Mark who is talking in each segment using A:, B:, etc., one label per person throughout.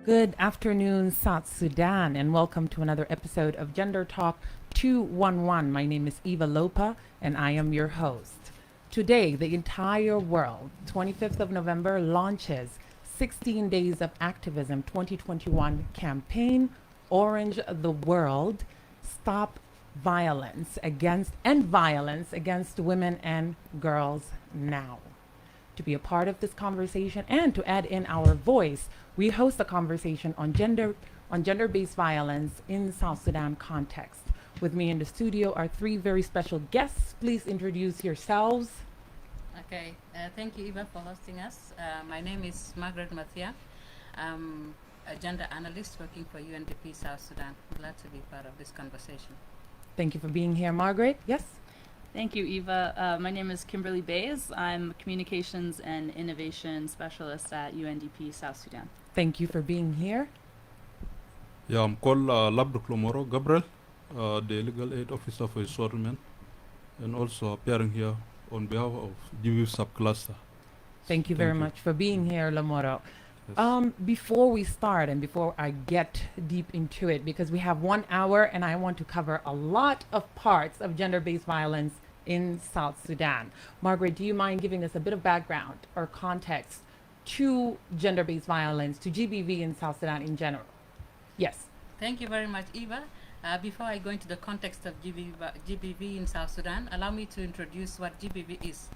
A: Good afternoon, South Sudan, and welcome to another episode of Gender Talk 211. My name is Eva Lopa, and I am your host. Today, the entire world, 25th of November, launches 16 Days of Activism 2021 campaign, Orange the World, Stop Violence Against Women and Girls Now. To be a part of this conversation and to add in our voice, we host a conversation on gender-based violence in South Sudan context. With me in the studio are three very special guests. Please introduce yourselves.
B: Okay, thank you, Eva, for hosting us. My name is Margaret Mathia. I'm a gender analyst working for UNDP South Sudan. Glad to be part of this conversation.
A: Thank you for being here, Margaret. Yes?
C: Thank you, Eva. My name is Kimberly Bays. I'm a Communications and Innovation Specialist at UNDP South Sudan.
A: Thank you for being here.
D: Yeah, I'm called Labduk Lomoro Gabriel, the Legal Aid Officer for Settlement, and also appearing here on behalf of GBV subcluster.
A: Thank you very much for being here, Lamoro.
D: Yes.
A: Before we start and before I get deep into it, because we have 1 hour and I want to cover a lot of parts of gender-based violence in South Sudan. Margaret, do you mind giving us a bit of background or context to gender-based violence, to GBV in South Sudan in general? Yes.
B: Thank you very much, Eva. Before I go into the context of GBV in South Sudan, allow me to introduce what GBV is,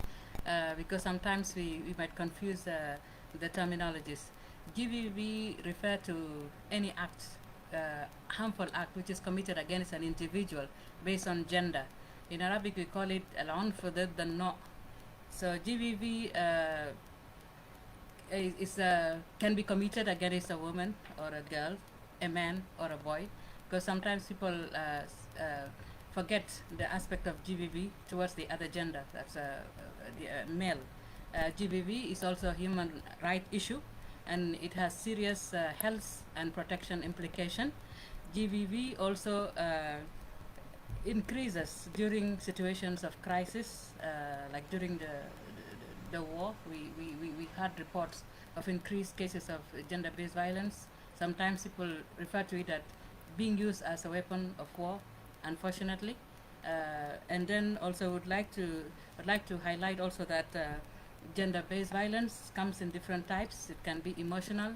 B: because sometimes we might confuse the terminologies. GBV refer to any act, harmful act, which is committed against an individual based on gender. In Arabic, we call it al-unf ضد النوع. So GBV can be committed against a woman or a girl, a man or a boy, because sometimes people forget the aspect of GBV towards the other gender, that's the male. GBV is also a human right issue, and it has serious health and protection implication. GBV also increases during situations of crisis, like during the war. We had reports of increased cases of gender-based violence. Sometimes people refer to it as being used as a weapon of war, unfortunately. And then also would like to highlight also that gender-based violence comes in different types. It can be emotional,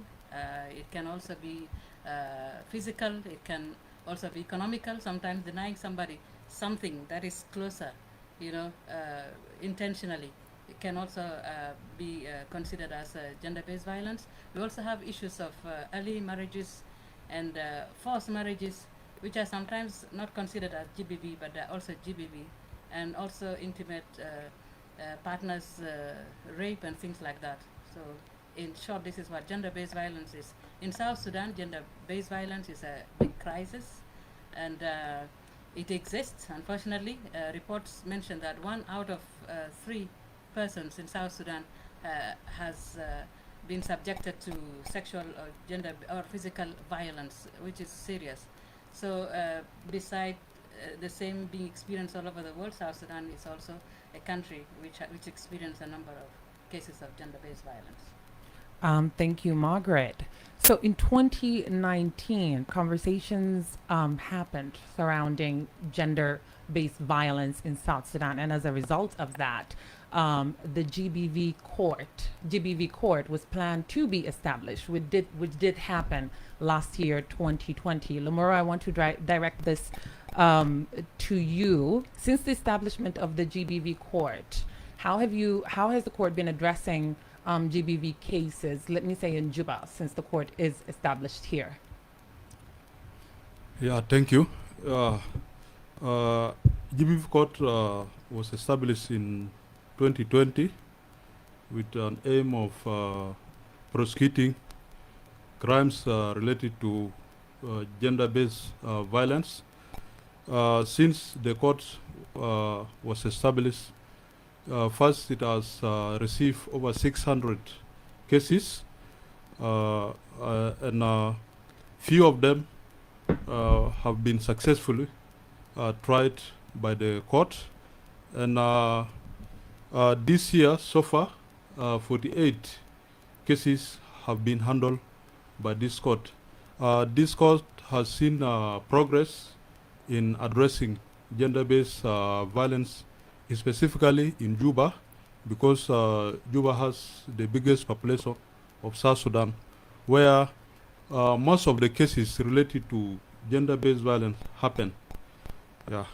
B: it can also be physical, it can also be economical, sometimes denying somebody something that is closer, intentionally. It can also be considered as gender-based violence. We also have issues of early marriages and forced marriages, which are sometimes not considered as GBV, but they're also GBV, and also intimate partners, rape and things like that. So in short, this is what gender-based violence is. In South Sudan, gender-based violence is a big crisis, and it exists. Unfortunately, reports mention that 1 out of 3 persons in South Sudan has been subjected to sexual or gender or physical violence, which is serious. So beside the same being experienced all over the world, South Sudan is also a country which experienced a number of cases of gender-based violence.
A: Thank you, Margaret. So in 2019, conversations happened surrounding gender-based violence in South Sudan, and as a result of that, the GBV court was planned to be established, which did happen last year, 2020. Lamora, I want to direct this to you. Since the establishment of the GBV court, how has the court been addressing GBV cases, let me say in Juba, since the court is established here?
D: Yeah, thank you. GBV court was established in 2020 with an aim of prosecuting crimes related to gender-based violence. Since the court was established, first it has received over 600 cases, and few of them have been successfully tried by the court, and this year so far 48 cases have been handled by this court. This court has seen progress in addressing gender-based violence, specifically in Juba, because Juba has the biggest population of South Sudan, where most of the cases related to gender-based violence happen. Yeah.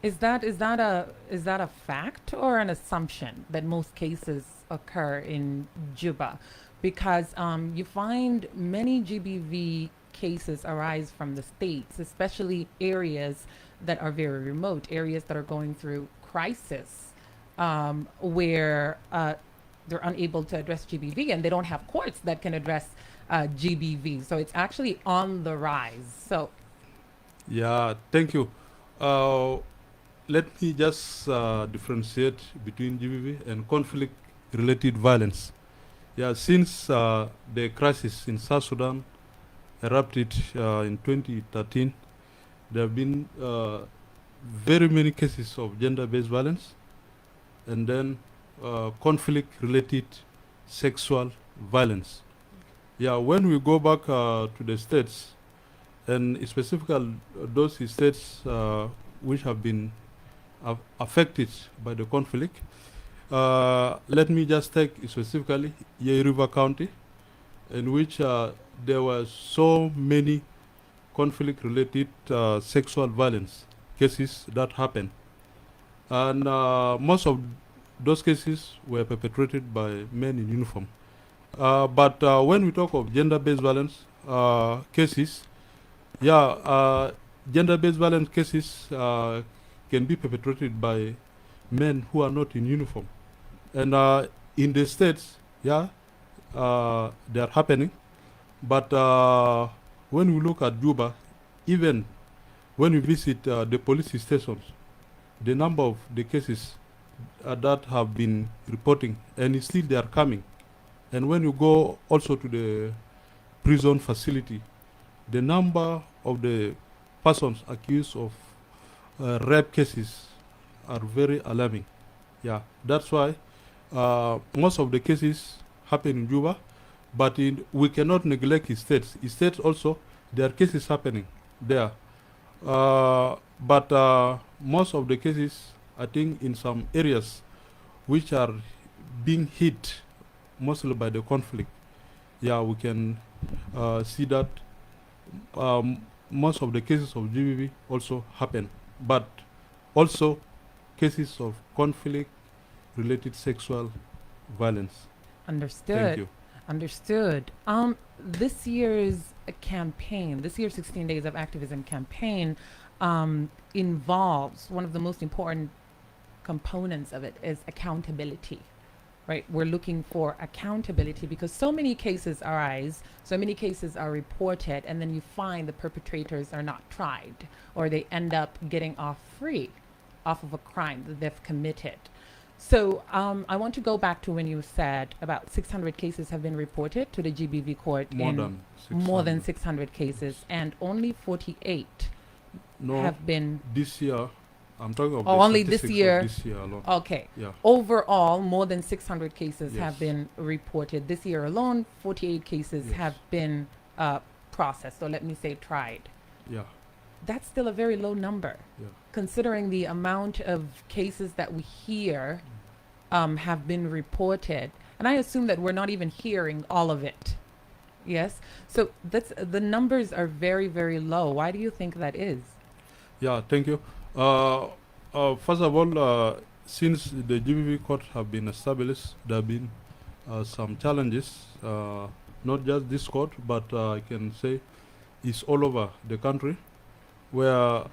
A: Is that a fact or an assumption that most cases occur in Juba? Because you find many GBV cases arise from the states, especially areas that are very remote, areas that are going through crisis, where they're unable to address GBV and they don't have courts that can address GBV. So it's actually on the rise. So,
D: Yeah, thank you. Let me just differentiate between GBV and conflict-related violence. Yeah, since the crisis in South Sudan erupted in 2013, there have been very many cases of gender-based violence, and then conflict-related sexual violence. Yeah, when we go back to the states, and specifically those states which have been affected by the conflict, let me just take specifically Yei River County, in which there were so many conflict-related sexual violence cases that happened. And most of those cases were perpetrated by men in uniform. But when we talk of gender-based violence cases, gender-based violence cases can be perpetrated by men who are not in uniform. And in the states, they are happening. But when we look at Juba, even when we visit the police stations, the number of the cases that have been reporting, and still they are coming. And when you go also to the prison facility, the number of the persons accused of rape cases are very alarming. Yeah, that's why most of the cases happen in Juba, but we cannot neglect states. States also, there are cases happening there. But most of the cases, I think in some areas which are being hit mostly by the conflict, we can see that most of the cases of GBV also happen, but also cases of conflict-related sexual violence.
A: understood.
D: Thank you.
A: Understood. This year's campaign, this year's 16 Days of Activism campaign, involves one of the most important components of it is accountability, right? We're looking for accountability because so many cases arise, so many cases are reported, and then you find the perpetrators are not tried, or they end up getting off free off of a crime that they've committed. So I want to go back to when you said about 600 cases have been reported to the GBV court. More than 600 cases, and only 48 have been.
D: This year, I'm talking about
A: only this year.
D: This year alone.
A: Okay.
D: Yeah.
A: Overall, more than 600 cases
D: Yes.
A: have been reported. This year alone, 48 cases
D: Yes.
A: have been processed, so let me say tried.
D: Yeah.
A: That's still a very low number,
D: Yeah.
A: considering the amount of cases that we hear have been reported. And I assume that we're not even hearing all of it. Yes? So the numbers are very, very low. Why do you think that is?
D: Yeah, thank you. First of all, since the GBV court have been established, there have been some challenges, not just this court, but I can say it's all over the country, where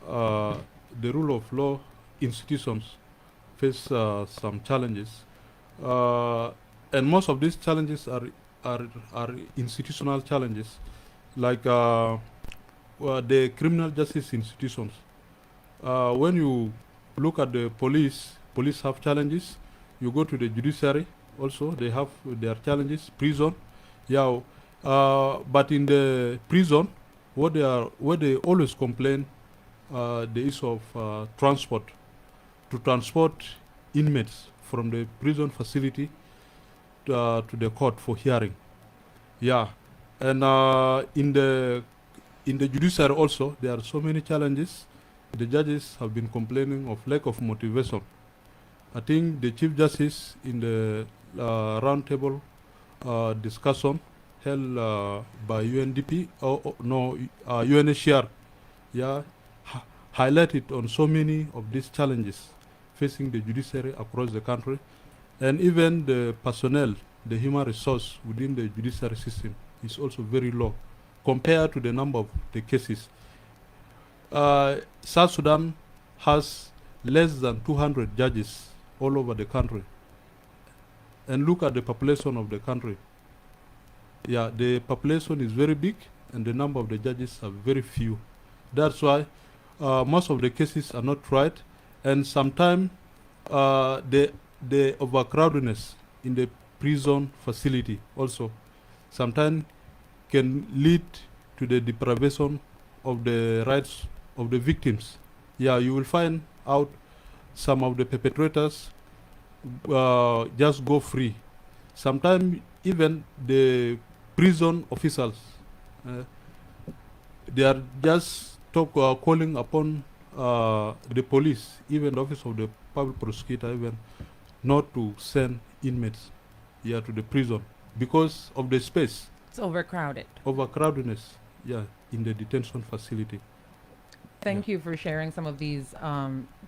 D: the rule of law institutions face some challenges. And most of these challenges are institutional challenges, like the criminal justice institutions. When you look at the police have challenges. You go to the judiciary, also they have their challenges. Prison, but in the prison, what they always complain, the issue of transport, to transport inmates from the prison facility to the court for hearing. Yeah, And in the judiciary also, there are so many challenges. The judges have been complaining of lack of motivation. I think the Chief Justice in the roundtable discussion held by UNDP, UNHCR, yeah, highlighted on so many of these challenges facing the judiciary across the country, and even the personnel, the human resource within the judiciary system is also very low compared to the number of the cases. South Sudan has less than 200 judges all over the country. And look at the population of the country. Yeah, the population is very big and the number of the judges are very few. That's why most of the cases are not tried, and sometimes the overcrowdedness in the prison facility also sometimes can lead to the deprivation of the rights of the victims. Yeah, you will find out some of the perpetrators just go free. Sometimes even the prison officials, they are just calling upon the police, even the office of the public prosecutor, even not to send inmates to the prison because of the space.
A: It's overcrowded.
D: Overcrowdedness, in the detention facility.
A: Thank you for sharing some of these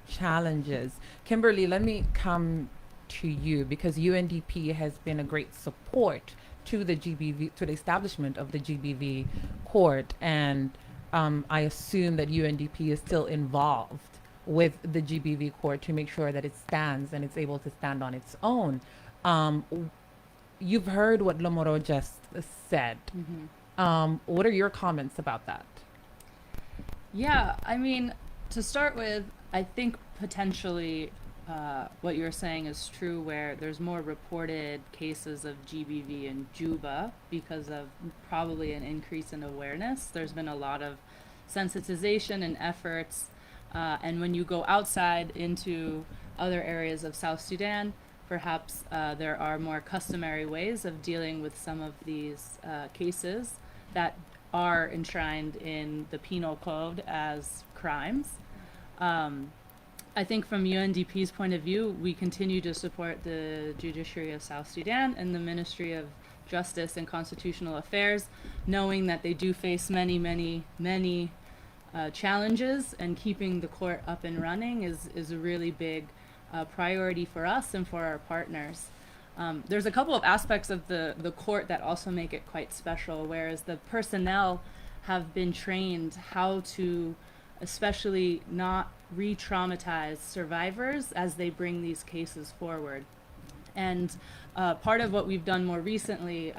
A: challenges. Kimberly, let me come to you because UNDP has been a great support to the GBV, to the establishment of the GBV court, and I assume that UNDP is still involved with the GBV court to make sure that it stands and it's able to stand on its own. You've heard what Lomoro just said.
C: Mm-hmm.
A: What are your comments about that?
C: Yeah, I mean, to start with, I think potentially what you're saying is true, where there's more reported cases of GBV in Juba because of probably an increase in awareness. There's been a lot of sensitization and efforts, and when you go outside into other areas of South Sudan, perhaps there are more customary ways of dealing with some of these cases that are enshrined in the penal code as crimes. I think from UNDP's point of view, we continue to support the judiciary of South Sudan and the Ministry of Justice and Constitutional Affairs, knowing that they do face many, many, many challenges, and keeping the court up and running is a really big priority for us and for our partners. There's a couple of aspects of the court that also make it quite special, whereas the personnel have been trained how to especially not re-traumatize survivors as they bring these cases forward. And part of what we've done more recently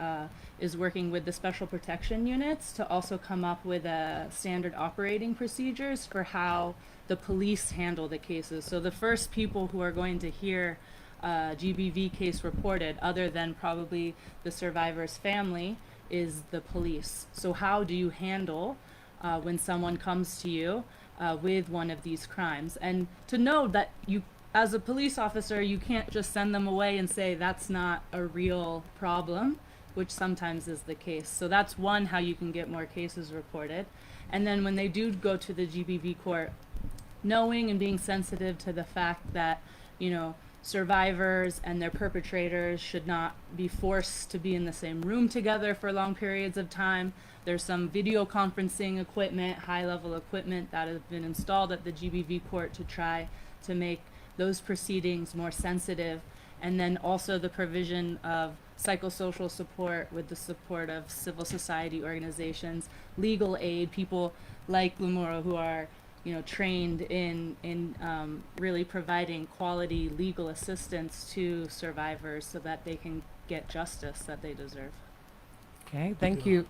C: is working with the special protection units to also come up with standard operating procedures for how the police handle the cases. So the first people who are going to hear GBV case reported, other than probably the survivor's family, is the police. So how do you handle when someone comes to you with one of these crimes? And to know that you, as a police officer, you can't just send them away and say that's not a real problem, which sometimes is the case. So that's one, how you can get more cases reported. And then when they do go to the GBV court, knowing and being sensitive to the fact that, survivors and their perpetrators should not be forced to be in the same room together for long periods of time. There's some video conferencing equipment, high-level equipment that has been installed at the GBV court to try to make those proceedings more sensitive. And then also the provision of psychosocial support with the support of civil society organizations, legal aid, people like Lumuro who are trained in really providing quality legal assistance to survivors so that they can get justice that they deserve.
A: Okay, thank you.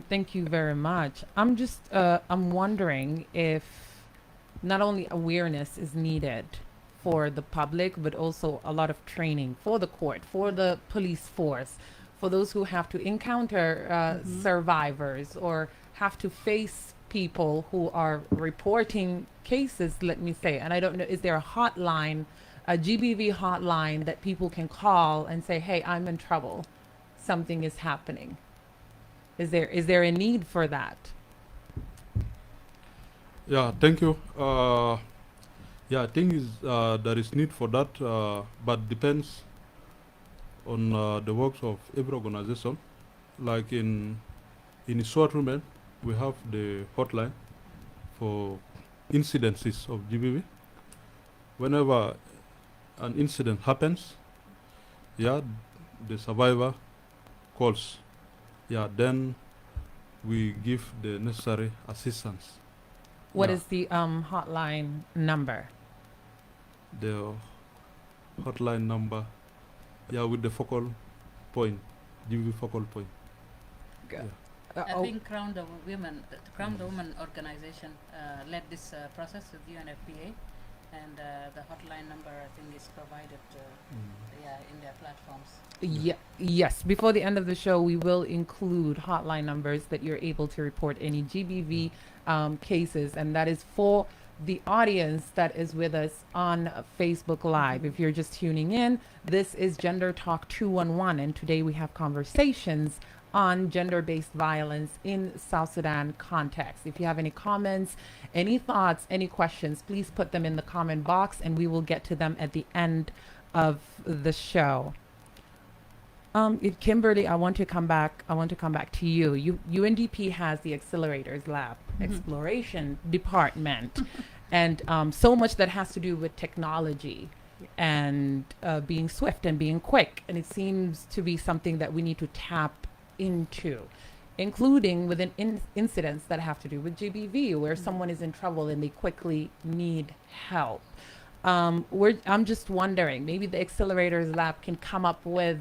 A: Thank you very much. I'm wondering if not only awareness is needed for the public, but also a lot of training for the court, for the police force, for those who have to encounter survivors or have to face people who are reporting cases, let me say. And I don't know, is there a hotline, a GBV hotline that people can call and say, hey, I'm in trouble, something is happening? Is there a need for that?
D: Yeah, thank you. Yeah, I think there is need for that, but depends on the works of every organization. Like in short women, we have the hotline for incidences of GBV. Whenever an incident happens, yeah, the survivor calls. Yeah, then we give the necessary assistance.
A: What
D: Yeah.
A: is the hotline number?
D: The hotline number, yeah, with the focal point, GBV focal point.
A: Go-
D: Yeah.
B: I
A: oh,
B: think Crown the Women organization led this process with UNFPA, and the hotline number I think is provided in their platforms.
A: yes. Before the end of the show, we will include hotline numbers that you're able to report any GBV cases, and that is for the audience that is with us on Facebook Live. If you're just tuning in, this is Gender Talk 211, and today we have conversations on gender-based violence in South Sudan context. If you have any comments, any thoughts, any questions, please put them in the comment box, and we will get to them at the end of the show. Kimberly, I want to come back to you. UNDP has the Accelerators Lab, Exploration Department, and so much that has to do with technology and being swift and being quick. And it seems to be something that we need to tap into, including within incidents that have to do with GBV, where someone is in trouble and they quickly need help. I'm just wondering, maybe the Accelerators Lab can come up with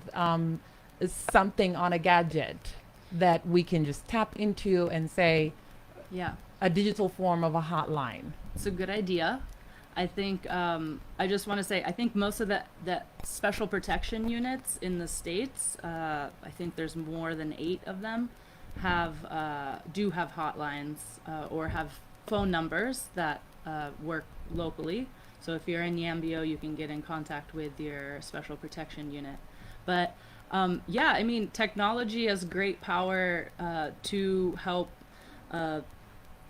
A: something on a gadget that we can just tap into and say
C: Yeah,
A: a digital form of a hotline.
C: it's a good idea. I think I just want to say I think most of the special protection units in the states, I think there's more than 8 of them, do have hotlines or have phone numbers that work locally. So if you're in Yambio, you can get in contact with your special protection unit. But yeah, I mean, technology has great power to help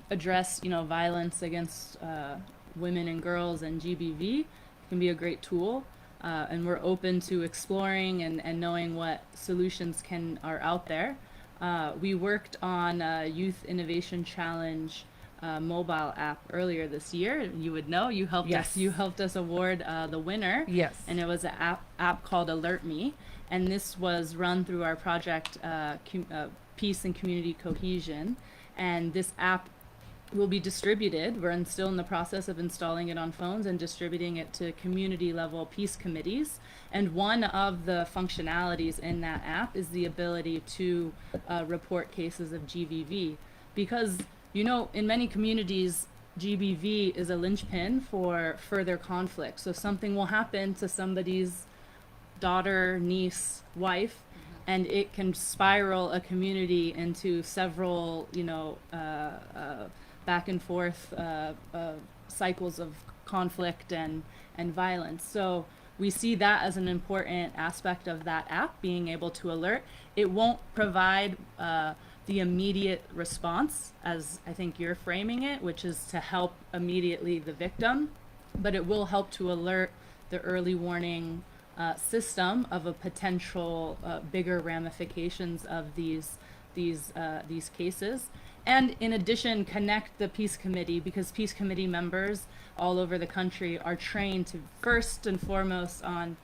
C: address, violence against women and girls and GBV. It can be a great tool, and we're open to exploring and knowing what solutions are out there. We worked on a Youth Innovation Challenge mobile app earlier this year. You would know, you helped
A: Yes.
C: us. You helped us award the winner.
A: Yes.
C: And it was an app called Alert Me, and this was run through our project Peace and Community Cohesion. And this app will be distributed. We're still in the process of installing it on phones and distributing it to community level peace committees. And one of the functionalities in that app is the ability to report cases of GBV, because in many communities, GBV is a linchpin for further conflict. So something will happen to somebody's daughter, niece, wife, and it can spiral a community into several, back and forth cycles of conflict and violence. So we see that as an important aspect of that app, being able to alert. It won't provide the immediate response, as I think you're framing it, which is to help immediately the victim, but it will help to alert the early warning system of a potential bigger ramifications of these cases. And in addition, connect the Peace Committee, because Peace Committee members all over the country are trained to first and foremost on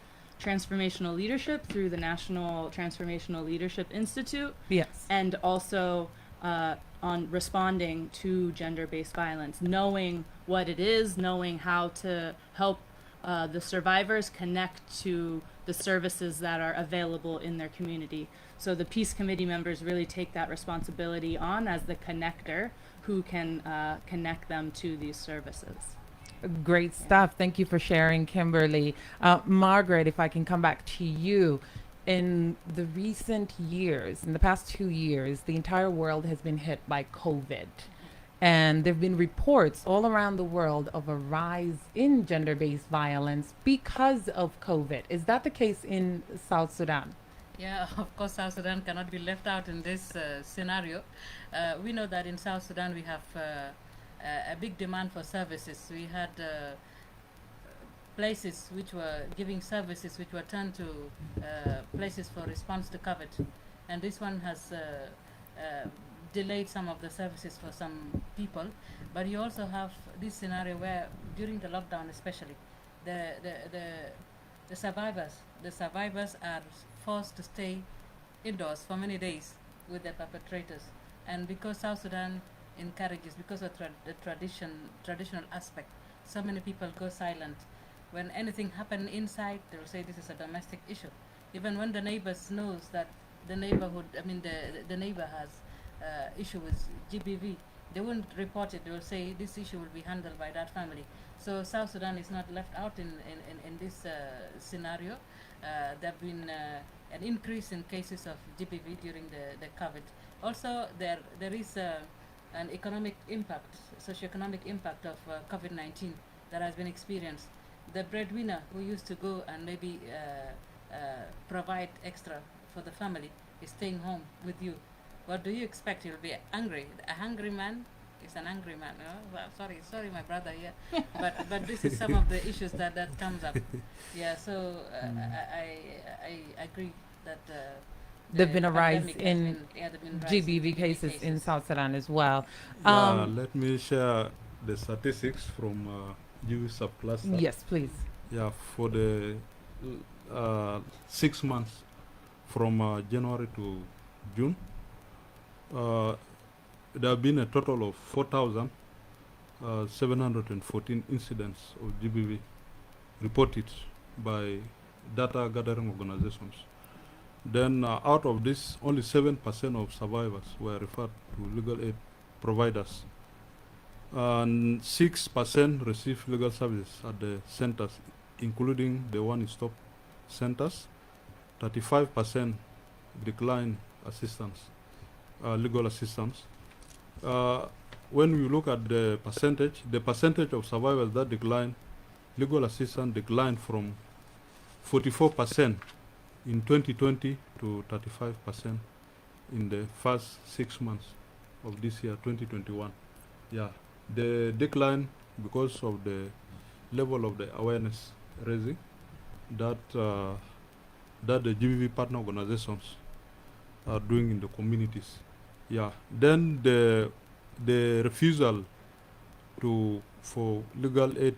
C: transformational leadership through the National Transformational Leadership Institute,
A: Yes.
C: and also on responding to gender-based violence, knowing what it is, knowing how to help the survivors connect to the services that are available in their community. So the Peace Committee members really take that responsibility on as the connector who can connect them to these services.
A: Great stuff. Thank you for sharing, Kimberly. Margaret, if I can come back to you. In the recent years, in the past 2 years, the entire world has been hit by COVID. And there have been reports all around the world of a rise in gender-based violence because of COVID. Is that the case in South Sudan?
B: Yeah, of course, South Sudan cannot be left out in this scenario. We know that in South Sudan we have a big demand for services. We had places which were giving services which were turned to places for response to COVID. And this one has delayed some of the services for some people. But you also have this scenario where during the lockdown especially, the survivors are forced to stay indoors for many days with the perpetrators. And because South Sudan encourages, because of the traditional aspect, so many people go silent. When anything happen inside, they will say this is a domestic issue. Even when the neighbors knows that the neighborhood, the neighbor has issue with GBV, they won't report it. They will say this issue will be handled by that family. So South Sudan is not left out in this scenario. There have been an increase in cases of GBV during the COVID. Also, there is an economic impact, socioeconomic impact of COVID-19 that has been experienced. The breadwinner who used to go and maybe provide extra for the family is staying home with you. What do you expect? He'll be angry. A hungry man is an angry man. Oh, well, sorry, my brother here. but this is some of the issues that comes up. Yeah. So I agree that.
A: There've been a rise
B: pandemic
A: in
B: there've been rise
A: GBV cases in South Sudan as well.
D: Let me share the statistics from GBV subcluster.
A: Yes, please.
D: Yeah, for the 6 months from January to June, there have been a total of 4,714 incidents of GBV reported by data gathering organizations. Then out of this, only 7% of survivors were referred to legal aid providers. And 6% received legal services at the centers, including the one-stop centers. 35% declined assistance, legal assistance. When we look at the percentage of survivors that declined legal assistance declined from 44% in 2020 to 35% in the first 6 months of this year, 2021. Yeah, the decline because of the level of the awareness raising that that the GBV partner organizations are doing in the communities. Yeah, then the refusal for legal aid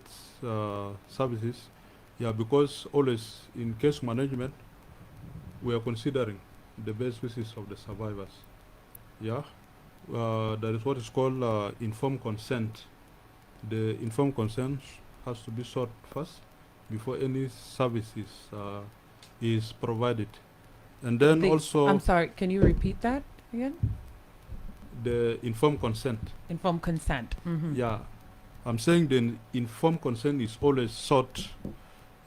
D: services. Yeah, because always in case management, we are considering the best wishes of the survivors. Yeah, there is what is called informed consent. The informed consent has to be sought first before any services is provided. And then also...
A: I'm sorry, can you repeat that again?
D: The informed consent.
A: Informed consent. Mm-hmm.
D: Yeah, I'm saying the informed consent is always sought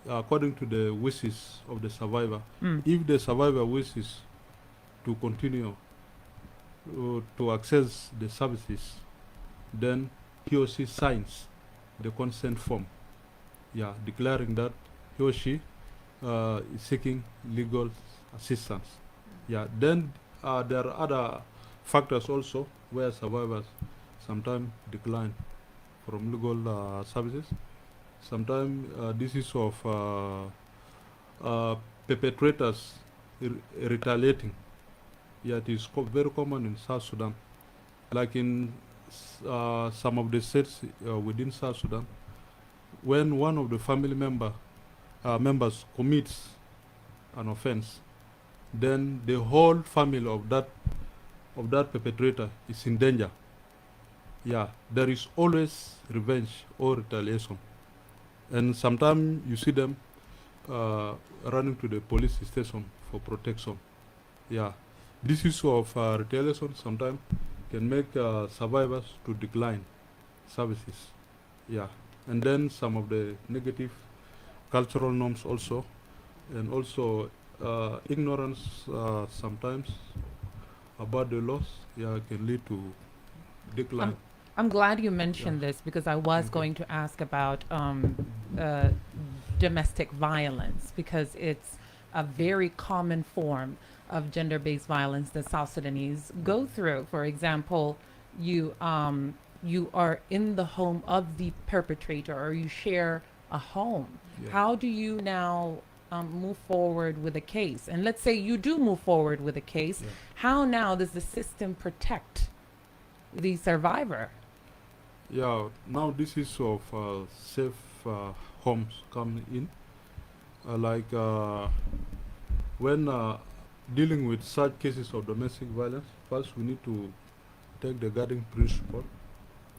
D: according to the wishes of the survivor. If the survivor wishes to continue to access the services, then he or she signs the consent form, yeah, declaring that he or she is seeking legal assistance. Yeah, then there are other factors also where survivors sometimes decline from legal services. Sometimes this is of perpetrators retaliating. Yeah, it is very common in South Sudan. Like in some of the states within South Sudan, when one of the family members commits an offense, then the whole family of that perpetrator is in danger. Yeah, there is always revenge or retaliation. And sometimes you see them running to the police station for protection. Yeah, this issue of retaliation sometimes can make survivors to decline services. Yeah, and then some of the negative cultural norms also, and also ignorance sometimes about the laws, yeah, can lead to decline.
A: I'm glad you mentioned this because I was going to ask about domestic violence because it's a very common form of gender-based violence that South Sudanese go through. For example, you are in the home of the perpetrator, or you share a home.
D: Yeah.
A: How do you now move forward with a case? And let's say you do move forward with a case.
D: Yeah.
A: How now does the system protect the survivor?
D: Yeah, now this issue of safe homes come in. When dealing with such cases of domestic violence, first we need to take the guiding principle.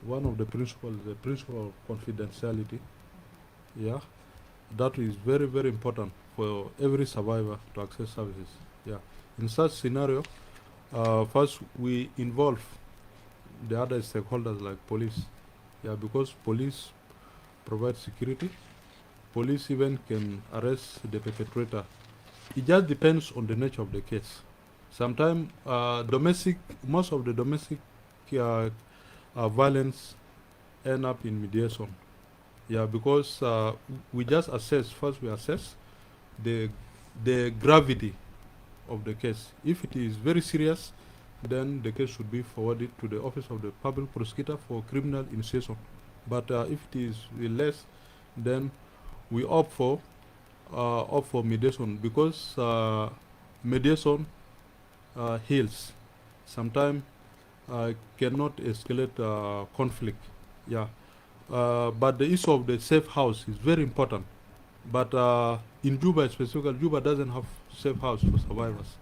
D: One of the principles is the principle of confidentiality. Yeah, that is very, very important for every survivor to access services. Yeah, in such scenario, first we involve the other stakeholders like police. Yeah, because police provide security. Police even can arrest the perpetrator. It just depends on the nature of the case. Sometimes most of the domestic violence end up in mediation. Yeah, because we just assess, first we assess the gravity of the case. If it is very serious, then the case should be forwarded to the office of the public prosecutor for criminal initiation. But if it is less, then we opt for mediation, because mediation heals. Sometimes cannot escalate conflict. Yeah, but the issue of the safe house is very important. But in Juba specifically, Juba doesn't have safe house for survivors.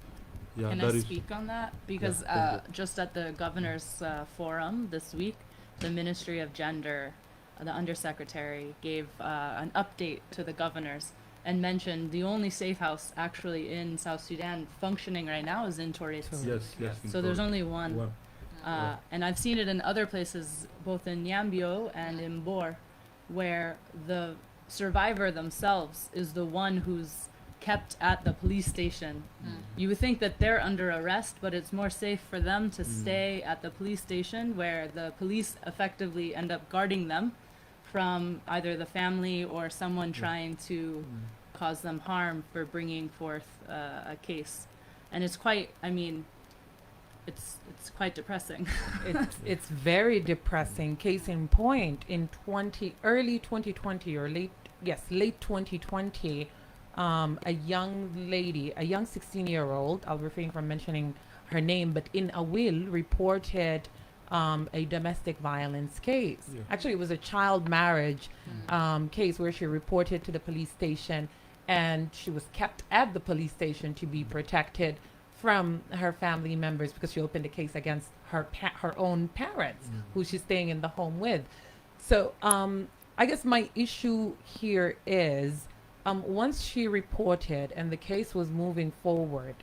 D: Yeah,
C: Can
D: that
C: I
D: is
C: speak on that? Because
D: thank you.
C: just at the governor's forum this week, the Ministry of Gender, the undersecretary, gave an update to the governors and mentioned the only safe house actually in South Sudan functioning right now is in Torres.
D: Yes, yes.
C: So there's only one.
D: one.
C: And I've seen it in other places, both in Yambio and in Bor, where the survivor themselves is the one who's kept at the police station. You would think that they're under arrest, but it's more safe for them to stay at the police station, where the police effectively end up guarding them from either the family or someone trying to cause them harm for bringing forth a case. And it's quite, I mean, it's quite depressing.
A: It's very depressing. Case in point, in early 2020 or late 2020, a young lady, a young 16-year-old, I'll refrain from mentioning her name, but in Awil reported a domestic violence case.
D: Yeah.
A: Actually, it was a child marriage case where she reported to the police station, and she was kept at the police station to be protected from her family members because she opened a case against her own parents, who she's staying in the home with. So I guess my issue here is, once she reported and the case was moving forward,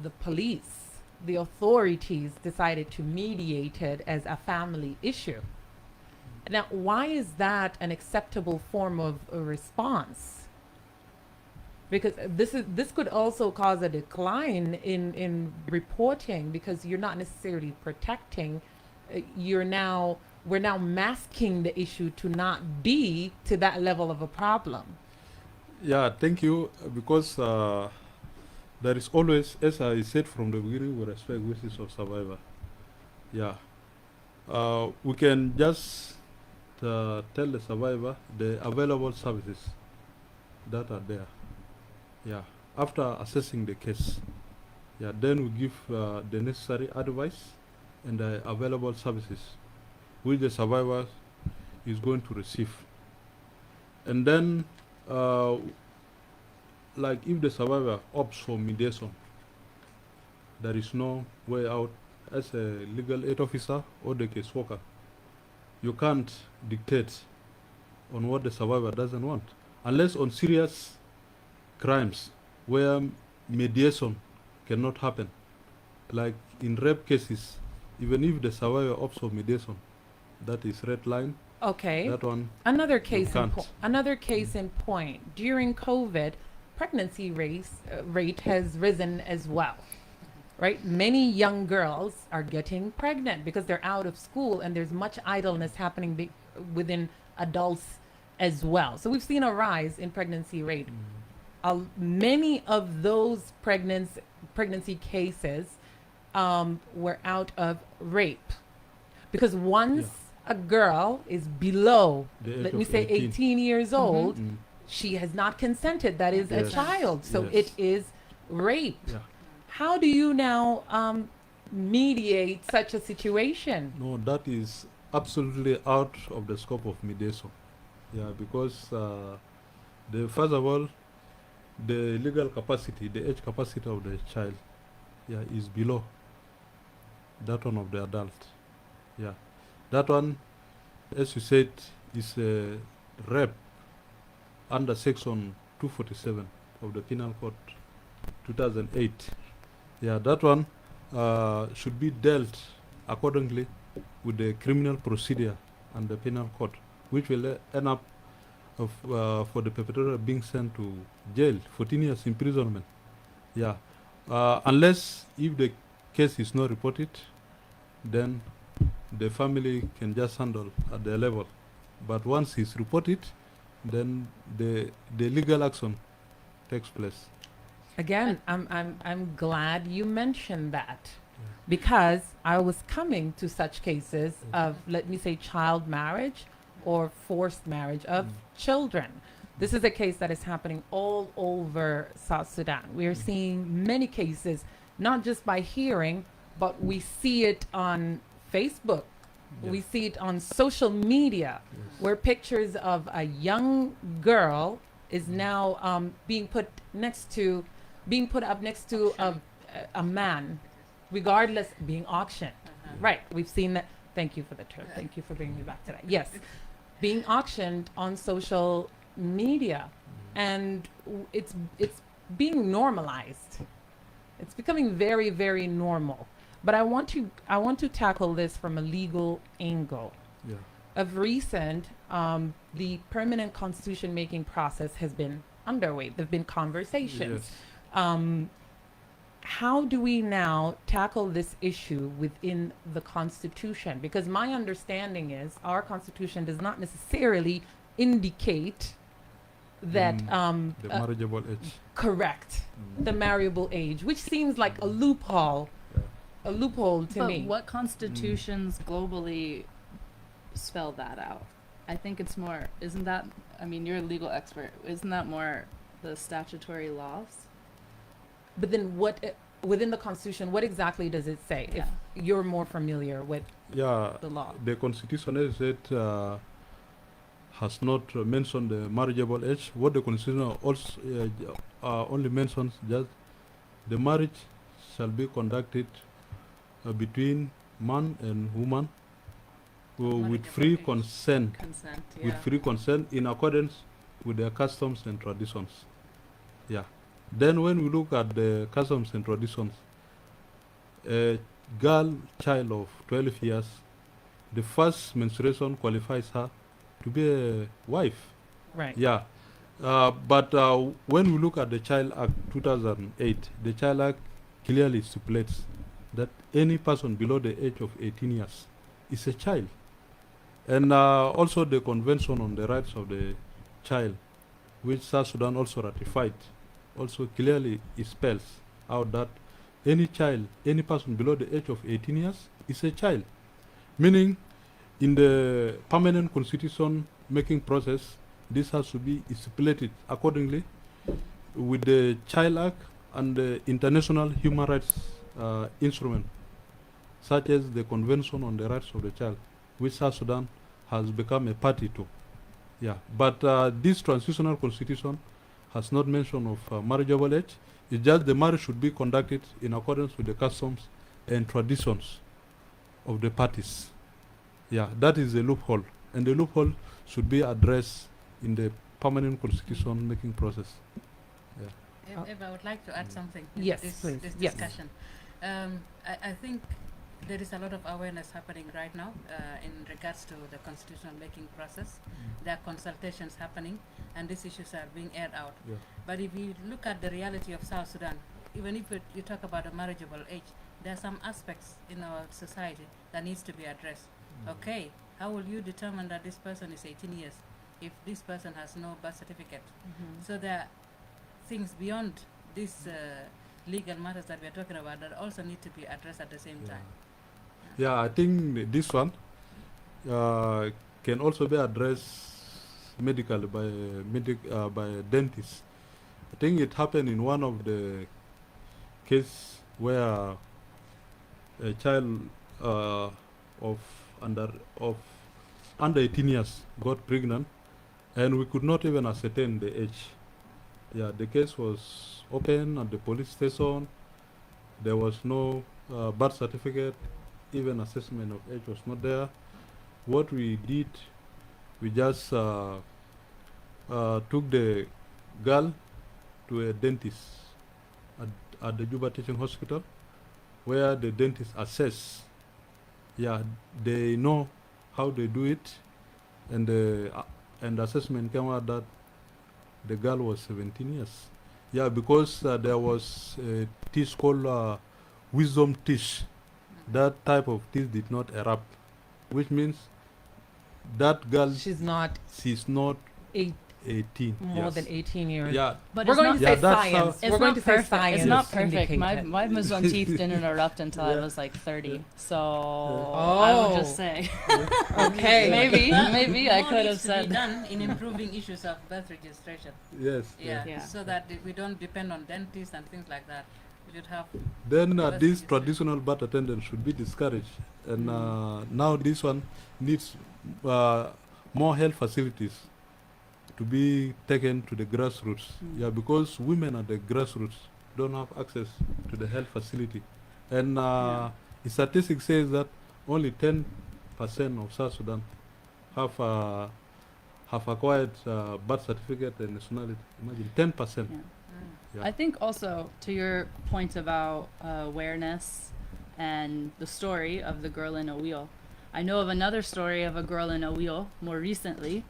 A: the police, the authorities decided to mediate it as a family issue. Now, why is that an acceptable form of a response? Because this could also cause a decline in reporting, because you're not necessarily protecting. We're now masking the issue to not be to that level of a problem.
D: Yeah, thank you. Because there is always, as I said from the beginning, we respect wishes of survivor. Yeah, we can just tell the survivor the available services that are there. Yeah, after assessing the case, yeah, then we give the necessary advice and the available services which the survivor is going to receive. And then, like if the survivor opts for mediation, there is no way out. As a legal aid officer or the caseworker, you can't dictate on what the survivor doesn't want, unless on serious crimes where mediation cannot happen. Like in rape cases, even if the survivor opts for mediation, that is red line.
A: Okay.
D: That one.
A: Another case
D: can't.
A: in point. During COVID, pregnancy rate has risen as well. Right? Many young girls are getting pregnant because they're out of school, and there's much idleness happening within adults as well. So we've seen a rise in pregnancy rate. many of those pregnancy cases were out of rape, because once a girl is below,
D: The age
A: let me
D: of
A: say 18 years old,
D: Mm.
A: she has not consented. That is a
D: Yes.
A: child, so
D: Yes.
A: it is rape.
D: Yeah.
A: How do you now mediate such a situation?
D: No, that is absolutely out of the scope of mediation. Yeah, because first of all, the legal capacity, the age capacity of the child, is below that one of the adult. Yeah, that one, as you said, is a rape under section 247 of the Penal Code 2008. Yeah, that one should be dealt accordingly with the criminal procedure and the penal code, which will end up for the perpetrator being sent to jail, 14 years imprisonment. Yeah, unless if the case is not reported, then the family can just handle at their level. But once it's reported, then the legal action takes place.
A: Again, I'm glad you mentioned that, because I was coming to such cases of, let me say, child marriage or forced marriage of children. This is a case that is happening all over South Sudan. We are seeing many cases, not just by hearing, but we see it on Facebook. We see it on social media, where pictures of a young girl is now being put up next to a man, regardless, being auctioned. Right, we've seen that. Thank you for the term. Thank you for bringing me back to that. Yes, being auctioned on social media, and it's being normalized. It's becoming very, very normal. But I want to tackle this from a legal angle.
D: Yeah.
A: Of recent, the permanent constitution making process has been underway. There've been conversations.
D: Yes.
A: How do we now tackle this issue within the Constitution? Because my understanding is our Constitution does not necessarily indicate that
D: The marriageable age.
A: correct, the marriable age, which seems like a loophole. A loophole to
C: But
A: me.
C: what constitutions globally spell that out? I think it's more, isn't that, I mean, you're a legal expert, isn't that more the statutory laws?
A: But then what within the Constitution, what exactly does it say?
C: Yeah.
A: If you're more familiar with
D: Yeah,
A: the law.
D: the Constitution, as said, has not mentioned the marriageable age. What the Constitution also only mentions just the marriage shall be conducted between man and woman with
B: Marriageable
D: free
B: age.
D: consent,
C: Consent,
D: with free consent in accordance with their customs and traditions. Yeah. Then when we look at the customs and traditions, a girl child of 12 years, the first menstruation qualifies her to be a wife.
A: Right.
D: Yeah. But when we look at the Child Act 2008, the Child Act clearly stipulates that any person below the age of 18 years is a child. And also the Convention on the Rights of the Child, which South Sudan also ratified, also clearly spells out that any child, any person below the age of 18 years is a child. Meaning, in the permanent constitution making process, this has to be stipulated accordingly with the Child Act and the international human rights instrument, such as the Convention on the Rights of the Child, which South Sudan has become a party to. Yeah, but this transitional constitution has not mention of marriageable age. It's just the marriage should be conducted in accordance with the customs and traditions of the parties. Yeah, that is a loophole, and the loophole should be addressed in the permanent constitution making process.
B: If I would like to add something
A: Yes,
B: to this,
A: please.
B: this
A: Yes.
B: discussion. I think there is a lot of awareness happening right now in regards to the constitutional making process. There are consultations happening, and these issues are being aired out.
D: Yeah.
B: But if you look at the reality of South Sudan, even if you talk about a marriageable age, there are some aspects in our society that needs to be addressed. Okay, how will you determine that this person is 18 years if this person has no birth certificate? So there are things beyond these legal matters that we're talking about that also need to be addressed at the same time.
D: Yeah, I think this one can also be addressed medically by dentists. I think it happened in one of the case where a child of under 18 years got pregnant, and we could not even ascertain the age. Yeah, the case was open at the police station. There was no birth certificate, even assessment of age was not there. What we did, we just took the girl to a dentist at the Juba Teaching Hospital, where the dentist assess. Yeah, they know how they do it, and the assessment came out that the girl was 17 years. Yeah, because there was a teeth called wisdom teeth. That type of teeth did not erupt, which means that girl,
A: She's not
D: she's not
A: eight,
D: 18.
A: more
D: yes.
A: than 18 years.
D: Yeah,
C: But
A: We're
C: it's
A: going
C: not,
A: to
D: Yeah,
A: say
D: that's
A: science.
C: it's
A: We're going
C: not
A: to say
C: perfect.
A: science.
C: It's not perfect.
A: indicate
C: My
A: it.
C: my wisdom teeth didn't erupt until I
D: Yeah.
C: was like 30.
D: Yeah.
C: So I
A: Oh.
C: would just say
A: Okay.
C: maybe I
B: More
C: could have
B: needs to be
C: said.
B: done in improving issues of birth registration.
D: yes.
B: Yeah,
C: Yeah.
B: so that we don't depend on dentists and things like that. We should have
D: Then
B: Birth
D: this
B: registration.
D: traditional birth attendants should be discouraged, and now this one needs more health facilities to be taken to the grassroots. Yeah, because women at the grassroots don't have access to the health facility, and the statistics says that only 10% of South Sudan have acquired birth certificate and nationality. Imagine 10%.
C: Yeah.
D: Yeah.
C: I think also to your point about awareness and the story of the girl in a wheel. I know of another story of a girl in a wheel more recently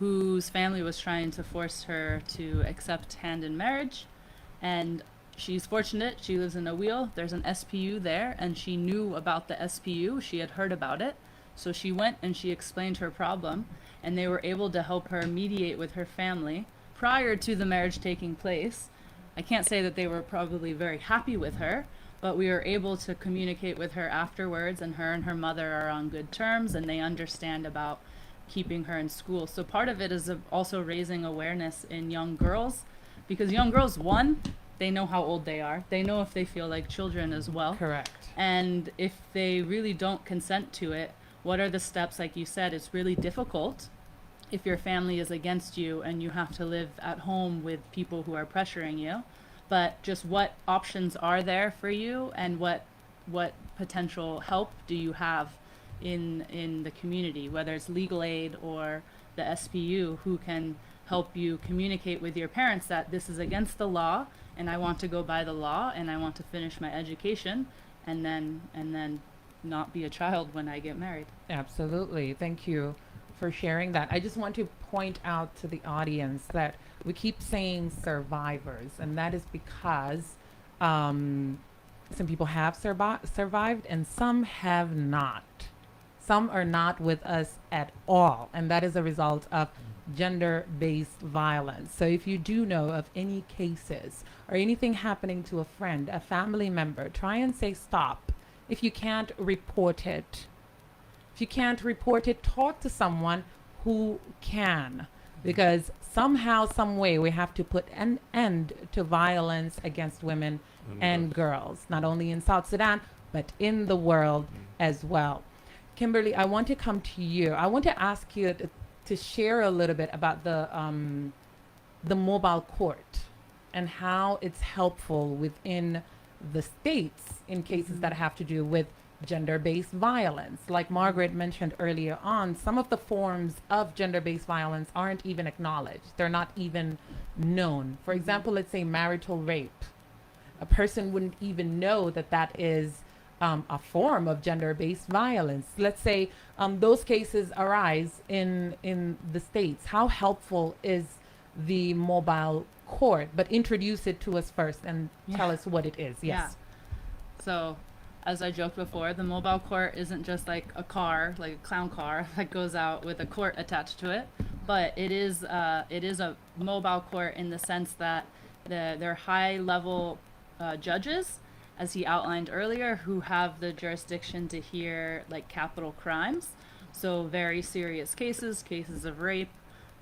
C: whose family was trying to force her to accept hand in marriage, and she's fortunate. She lives in a wheel. There's an SPU there, and she knew about the SPU. She had heard about it. So she went and she explained her problem, and they were able to help her mediate with her family prior to the marriage taking place. I can't say that they were probably very happy with her, but we were able to communicate with her afterwards, and her mother are on good terms, and they understand about keeping her in school. So part of it is also raising awareness in young girls, because young girls, one, they know how old they are. They know if they feel like children as well.
A: Correct.
C: And if they really don't consent to it, what are the steps? Like you said, it's really difficult if your family is against you and you have to live at home with people who are pressuring you. But just what options are there for you, and what potential help do you have in the community, whether it's legal aid or the SPU, who can help you communicate with your parents that this is against the law and I want to go by the law and I want to finish my education and then not be a child when I get married.
A: Absolutely. Thank you for sharing that. I just want to point out to the audience that we keep saying survivors, and that is because some people have survived and some have not. Some are not with us at all, and that is a result of gender-based violence. So if you do know of any cases or anything happening to a friend, a family member, try and say stop. If you can't report it, talk to someone who can, because somehow, some way, we have to put an end to violence against women and girls, not only in South Sudan, but in the world as well. Kimberly, I want to come to you. I want to ask you to share a little bit about the mobile court and how it's helpful within the states in cases that have to do with gender-based violence. Like Margaret mentioned earlier on, some of the forms of gender-based violence aren't even acknowledged. They're not even known. For example, let's say marital rape. A person wouldn't even know that that is a form of gender-based violence. Let's say those cases arise in the states. How helpful is the mobile court? But introduce it to us first and tell us what it is. Yes.
C: Yeah. So, as I joked before, the mobile court isn't just like a car, like a clown car that goes out with a court attached to it, but it is a mobile court in the sense that they're high-level judges, as he outlined earlier, who have the jurisdiction to hear like capital crimes, so very serious cases of rape.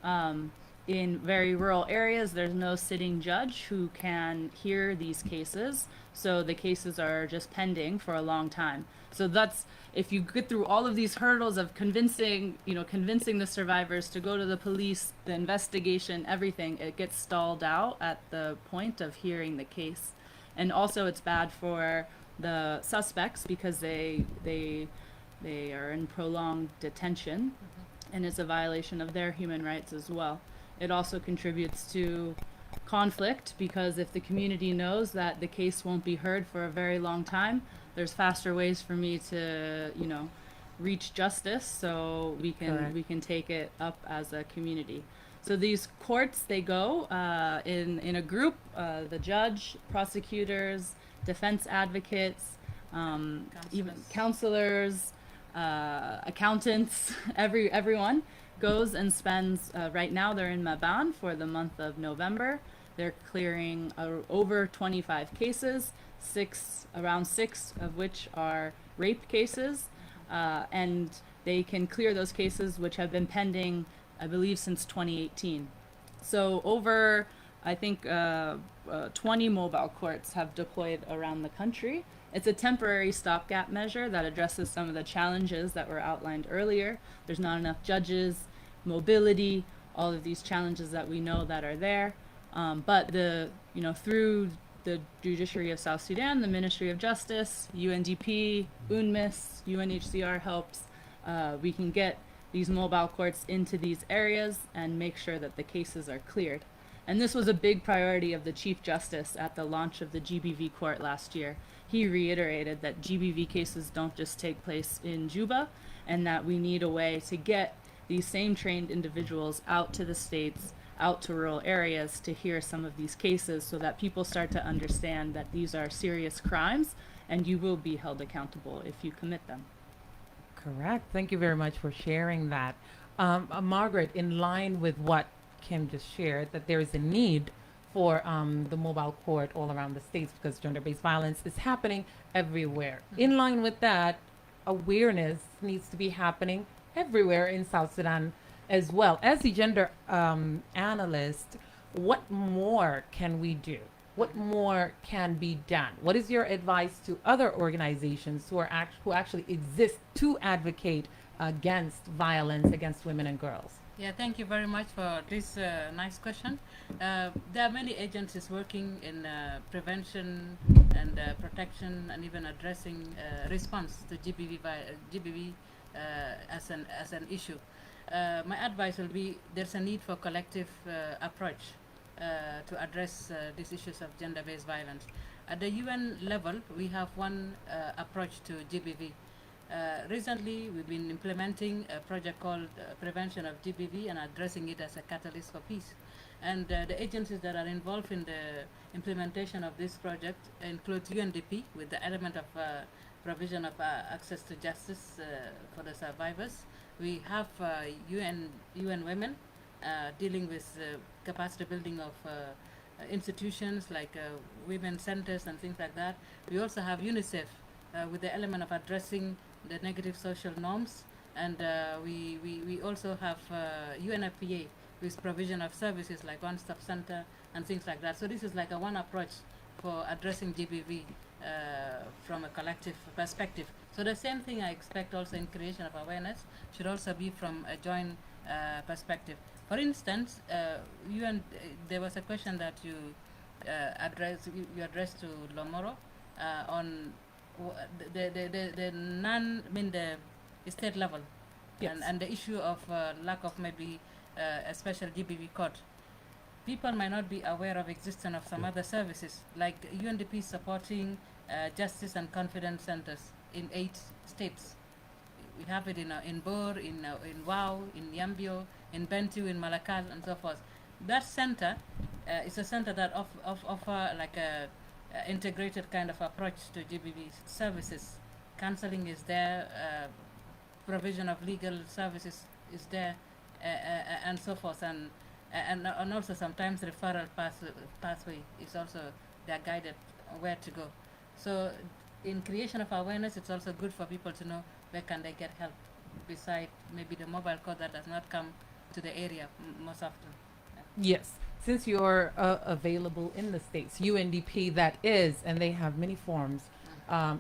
C: In very rural areas, there's no sitting judge who can hear these cases, so the cases are just pending for a long time. So that's, if you get through all of these hurdles of convincing the survivors to go to the police, the investigation, everything, it gets stalled out at the point of hearing the case. And also it's bad for the suspects because they are in prolonged detention, and it's a violation of their human rights as well. It also contributes to conflict because if the community knows that the case won't be heard for a very long time, there's faster ways for me to, reach justice, so we can take it up as a community. So these courts, they go in a group, the judge, prosecutors, defense advocates, even counselors, accountants, everyone goes and spends, right now they're in Maban for the month of November. They're clearing over 25 cases, around six of which are rape cases, and they can clear those cases which have been pending, I believe, since 2018. So over, I think, 20 mobile courts have deployed around the country. It's a temporary stopgap measure that addresses some of the challenges that were outlined earlier. There's not enough judges, mobility, all of these challenges that we know that are there. But through the Judiciary of South Sudan, the Ministry of Justice, UNDP, UNMISS, UNHCR helps, we can get these mobile courts into these areas and make sure that the cases are cleared. And this was a big priority of the Chief Justice at the launch of the GBV court last year. He reiterated that GBV cases don't just take place in Juba, and that we need a way to get these same trained individuals out to the states, out to rural areas to hear some of these cases so that people start to understand that these are serious crimes and you will be held accountable if you commit them.
A: Correct. Thank you very much for sharing that. Margaret, in line with what Kim just shared, that there is a need for the mobile court all around the states because gender-based violence is happening everywhere. In line with that, awareness needs to be happening everywhere in South Sudan as well. As a gender analyst, what more can we do? What more can be done? What is your advice to other organizations who actually exist to advocate against violence against women and girls?
B: Yeah, thank you very much for this nice question. There are many agencies working in prevention and protection and even addressing response to GBV as an issue. My advice will be there's a need for collective approach to address these issues of gender-based violence. At the UN level, we have one approach to GBV. Recently, we've been implementing a project called Prevention of GBV and addressing it as a catalyst for peace. And the agencies that are involved in the implementation of this project include UNDP with the element of provision of access to justice for the survivors. We have UN Women dealing with capacity building of institutions like women centers and things like that. We also have UNICEF with the element of addressing the negative social norms, and we also have UNFPA with provision of services like one-stop center and things like that. So this is like a one approach for addressing GBV from a collective perspective. So the same thing I expect also in creation of awareness should also be from a joint perspective. For instance, there was a question that you addressed to Lomoro on the state level,
A: yes,
B: and the issue of lack of maybe a special GBV court. People might not be aware of existence of some other services, like UNDP supporting justice and confidence centers in 8 states. We have it in Bor, in Wau, in Yambio, in Bentiu, in Malakal, and so forth. That center is a center that offer like a integrated kind of approach to GBV services. Counseling is there, provision of legal services is there, and so forth. And And also sometimes referral pathway is also they're guided where to go. So in creation of awareness, it's also good for people to know where can they get help, beside maybe the mobile call that does not come to the area most often.
A: Yes, since you're available in the States, UNDP that is, and they have many forms,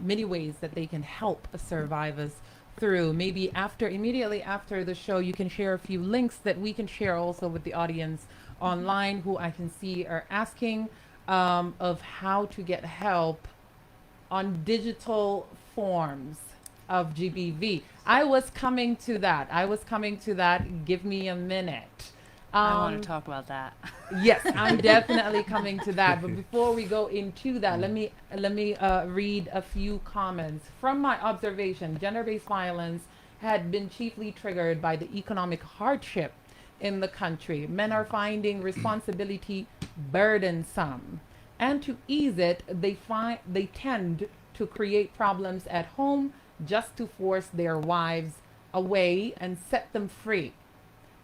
A: many ways that they can help survivors through. Maybe immediately after the show, you can share a few links that we can share also with the audience online, who I can see are asking of how to get help on digital forms of GBV. I was coming to that. Give me a minute.
C: I want to talk about that.
A: Yes, I'm definitely coming to that. But before we go into that, let me read a few comments. From my observation, gender-based violence had been chiefly triggered by the economic hardship in the country. Men are finding responsibility burdensome, and to ease it, they tend to create problems at home just to force their wives away and set them free.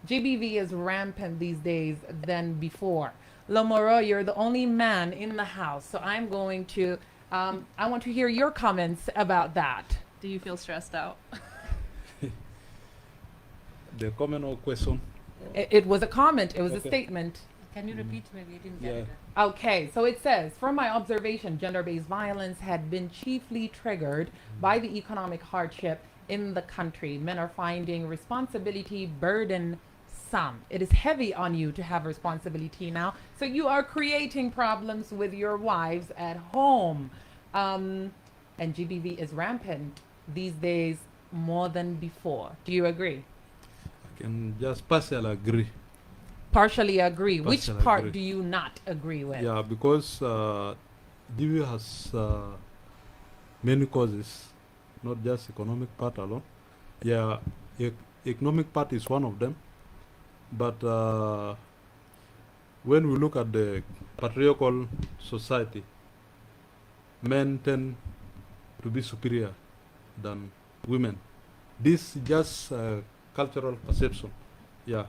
A: GBV is rampant these days than before. Lomoro, you're the only man in the house, so I'm going to, I want to hear your comments about that.
C: Do you feel stressed out?
D: The comment or question?
A: It was a comment, it was a
D: Okay.
A: statement.
B: Can you repeat? Maybe you didn't get
D: Yeah.
B: it.
A: Okay, so it says, from my observation, gender-based violence had been chiefly triggered by the economic hardship in the country. Men are finding responsibility burdensome. It is heavy on you to have responsibility now, so you are creating problems with your wives at home. And GBV is rampant these days more than before. Do you agree?
D: I can just partially agree.
A: Partially agree. Which
D: Partially
A: part
D: agree.
A: do you not agree with?
D: Yeah, because GBV has many causes, not just economic part alone. Yeah, economic part is one of them. But when we look at the patriarchal society, men tend to be superior than women. This is just cultural perception. Yeah.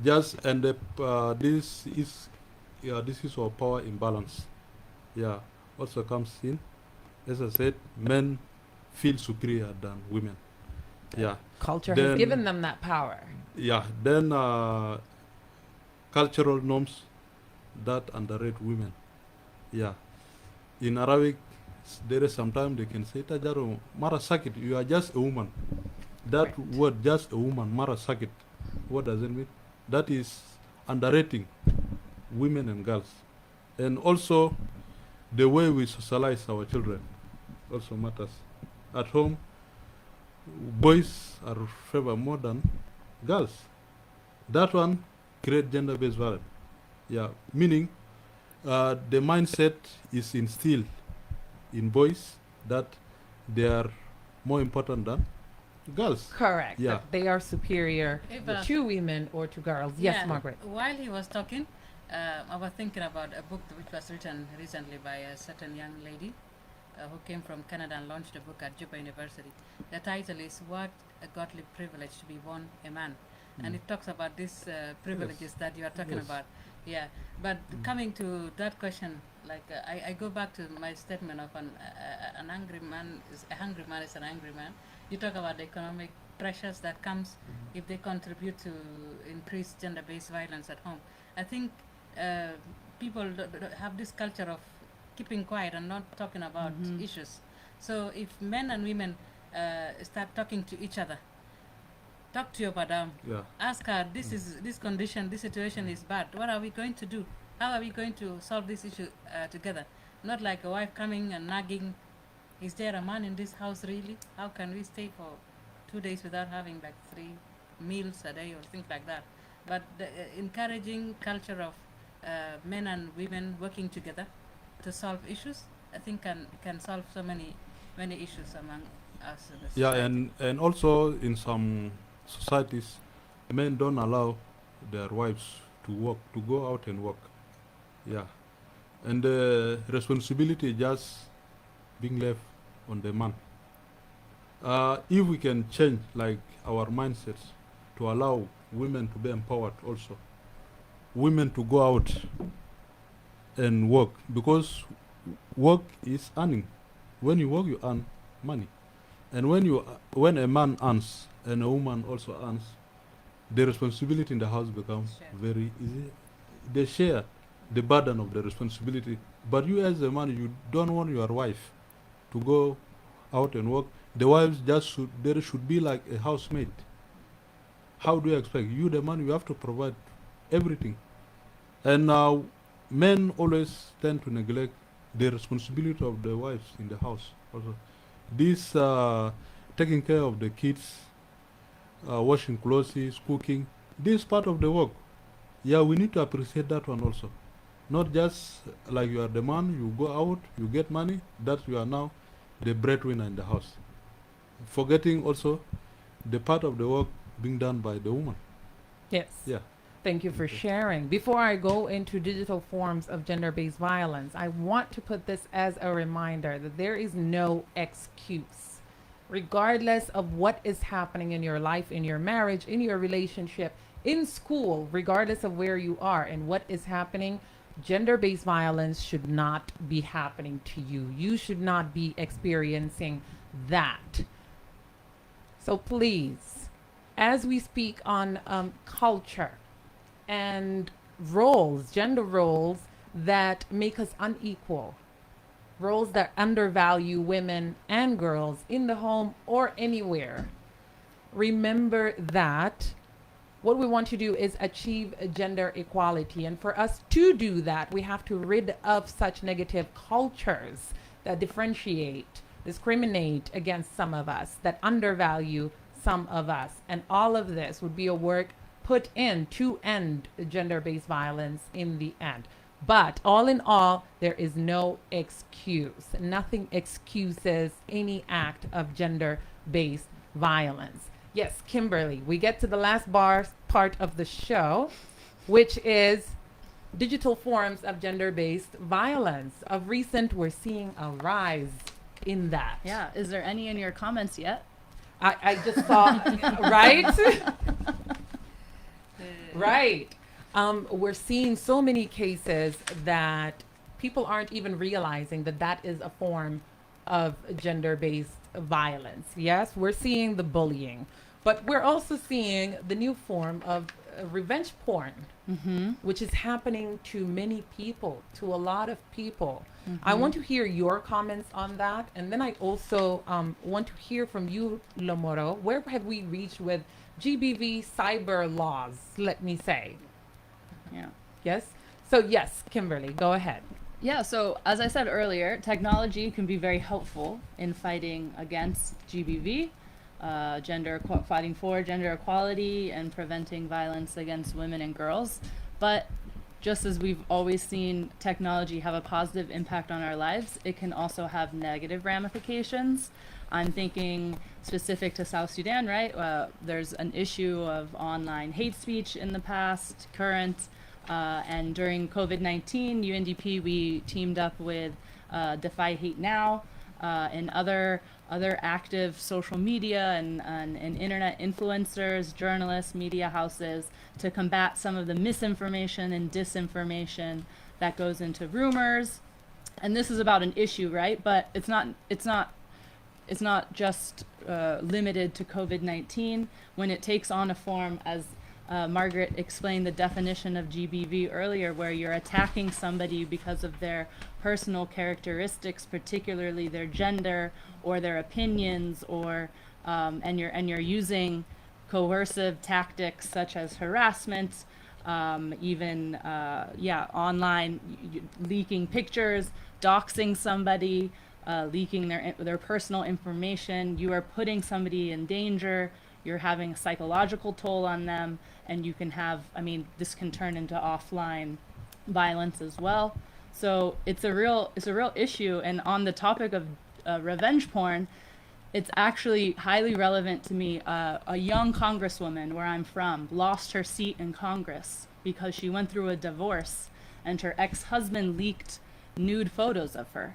D: Just and this is our power imbalance. Yeah. Also comes in, as I said, men feel superior than women. Yeah.
A: Culture has
D: Then-
A: given them that power.
D: Yeah, then cultural norms that underrate women. Yeah. In Arabic, there is sometimes they can say, Tajaro, Mara Sakit, you are just a woman. That
A: Correct.
D: word, just a woman, Mara Sakit, what does it mean? That is underrating women and girls. And also, the way we socialize our children also matters. At home, boys are favored more than girls. That one create gender-based violence. Yeah, meaning the mindset is instilled in boys that they are more important than girls.
A: Correct.
D: Yeah.
A: That they are superior
B: Eva.
A: to women or to girls. Yes,
B: Yeah,
A: Margaret.
B: While he was talking, I was thinking about a book which was written recently by a certain young lady who came from Canada and launched a book at Juba University. The title is What a Godly Privilege to be Born a Man. And it talks about these privileges that you are talking
D: Yes.
B: about. Yeah, but coming to that question, like I go back to my statement of an angry man is a hungry man is an angry man. You talk about the economic pressures that comes if they contribute to increased gender-based violence at home. I think people have this culture of keeping quiet and not talking about issues. So if men and women start talking to each other, talk to your madam,
D: Yeah.
B: ask her, this condition, this situation is bad. What are we going to do? How are we going to solve this issue together? Not like a wife coming and nagging, is there a man in this house really? How can we stay for 2 days without having like 3 meals a day or things like that? But the encouraging culture of men and women working together to solve issues, I think can solve so many issues among us. In the
D: Yeah,
B: society.
D: and also in some societies, men don't allow their wives to work, to go out and work. Yeah, and the responsibility just being left on the man. If we can change like our mindsets to allow women to be empowered also, women to go out and work, because work is earning. When you work, you earn money, and when a man earns and a woman also earns, the responsibility in the house becomes very easy. They share the burden of the responsibility. But you as a man, you don't want your wife to go out and work. The wives there should be like a housemaid. How do you expect? You, the man, you have to provide everything. And men always tend to neglect the responsibility of the wives in the house also. This taking care of the kids, washing clothes, cooking, this part of the work. Yeah, we need to appreciate that one also. Not just like you are the man, you go out, you get money, that you are now the breadwinner in the house. Forgetting also the part of the work being done by the woman.
A: Yes.
D: Yeah.
A: Thank you for sharing. Before I go into digital forms of gender-based violence, I want to put this as a reminder that there is no excuse. Regardless of what is happening in your life, in your marriage, in your relationship, in school, regardless of where you are and what is happening, gender-based violence should not be happening to you. You should not be experiencing that. So please, as we speak on culture and roles, gender roles that make us unequal, roles that undervalue women and girls in the home or anywhere, remember that what we want to do is achieve gender equality. And for us to do that, we have to rid of such negative cultures that differentiate, discriminate against some of us, that undervalue some of us. And all of this would be a work put in to end gender-based violence in the end. But all in all, there is no excuse. Nothing excuses any act of gender-based violence. Yes, Kimberly, we get to the last part of the show, which is digital forms of gender-based violence. Of recent, we're seeing a rise in that.
C: Yeah. Is there any in your comments yet?
A: I just saw, right? Right. We're seeing so many cases that people aren't even realizing that that is a form of gender-based violence. Yes, we're seeing the bullying, but we're also seeing the new form of revenge porn, which is happening to many people, to a lot of people. I want to hear your comments on that. And then I also want to hear from you, Lomoro. Where have we reached with GBV cyber laws, let me say?
C: Yeah.
A: Yes? So yes, Kimberly, go ahead.
C: Yeah, so as I said earlier, technology can be very helpful in fighting against GBV, fighting for gender equality and preventing violence against women and girls. But just as we've always seen technology have a positive impact on our lives, it can also have negative ramifications. I'm thinking specific to South Sudan, right? There's an issue of online hate speech in the past, current, and during COVID-19, UNDP, we teamed up with Defy Hate Now and other active social media and internet influencers, journalists, media houses to combat some of the misinformation and disinformation that goes into rumors. And this is about an issue, right? But it's not just limited to COVID-19. When it takes on a form, as Margaret explained the definition of GBV earlier, where you're attacking somebody because of their personal characteristics, particularly their gender or their opinions, or and you're using coercive tactics such as harassment, even online leaking pictures, doxing somebody, leaking their personal information. You are putting somebody in danger. You're having a psychological toll on them, and you can have, this can turn into offline violence as well. So it's a real issue. And on the topic of revenge porn, it's actually highly relevant to me. A young congresswoman where I'm from lost her seat in Congress because she went through a divorce and her ex-husband leaked nude photos of her.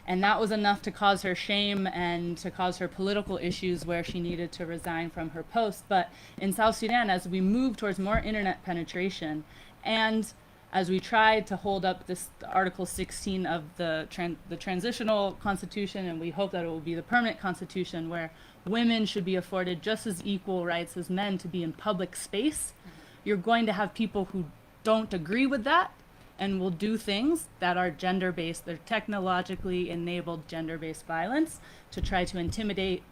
C: And that was enough to cause her shame and to cause her political issues where she needed to resign from her post. But in South Sudan, as we move towards more internet penetration And as we tried to hold up this Article 16 of the transitional constitution, and we hope that it will be the permanent constitution, where women should be afforded just as equal rights as men to be in public space, you're going to have people who don't agree with that and will do things that are gender-based, they're technologically enabled gender-based violence to try to intimidate